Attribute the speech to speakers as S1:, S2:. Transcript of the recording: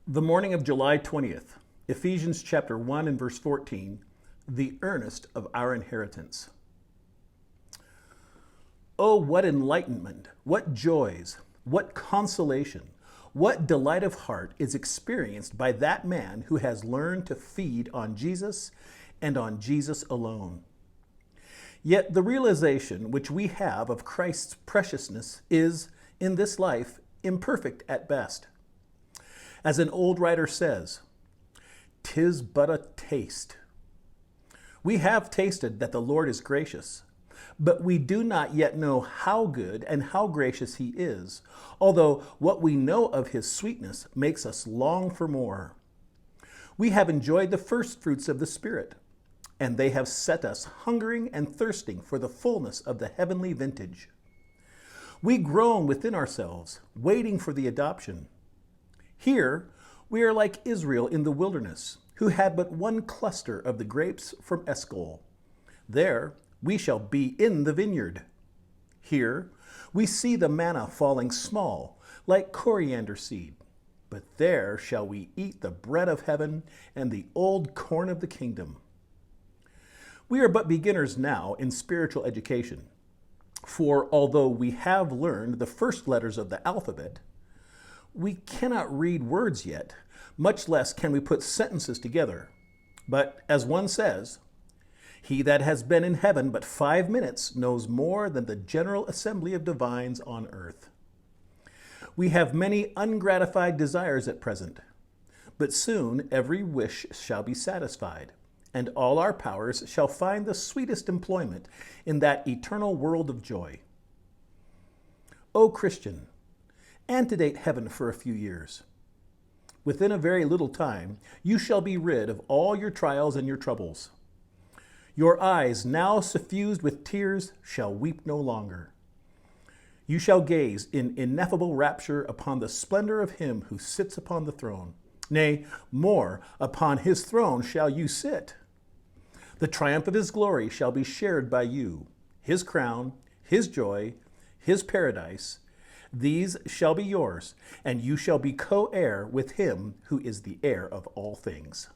S1: The morning of July 20th, Ephesians chapter 1 and verse 14, the earnest of our inheritance. Oh, what enlightenment, what joys, what consolation, what delight of heart is experienced by that man who has learned to feed on Jesus and on Jesus alone. Yet the realization which we have of Christ's preciousness is, in this life, imperfect at best. As an old writer says, "'Tis but a taste." We have tasted that the Lord is gracious, but we do not yet know how good and how gracious he is, although what we know of his sweetness makes us long for more. We have enjoyed the first fruits of the Spirit, and they have set us hungering and thirsting for the fullness of the heavenly vintage. We groan within ourselves, waiting for the adoption. Here, we are like Israel in the wilderness, who had but one cluster of the grapes from Eshcol. There, we shall be in the vineyard. Here, we see the manna falling small, like coriander seed. But there shall we eat the bread of heaven and the old corn of the kingdom. We are but beginners now in spiritual education, for although we have learned the first letters of the alphabet, we cannot read words yet, much less can we put sentences together. But as one says, "He that has been in heaven but 5 minutes knows more than the general assembly of divines on earth." We have many ungratified desires at present, but soon every wish shall be satisfied, and all our powers shall find the sweetest employment in that eternal world of joy. O Christian, antedate heaven for a few years. Within a very little time, you shall be rid of all your trials and your troubles. Your eyes, now suffused with tears, shall weep no longer. You shall gaze in ineffable rapture upon the splendor of him who sits upon the throne. Nay, more, upon his throne shall you sit. The triumph of his glory shall be shared by you, his crown, his joy, his paradise. These shall be yours, and you shall be co-heir with him who is the heir of all things.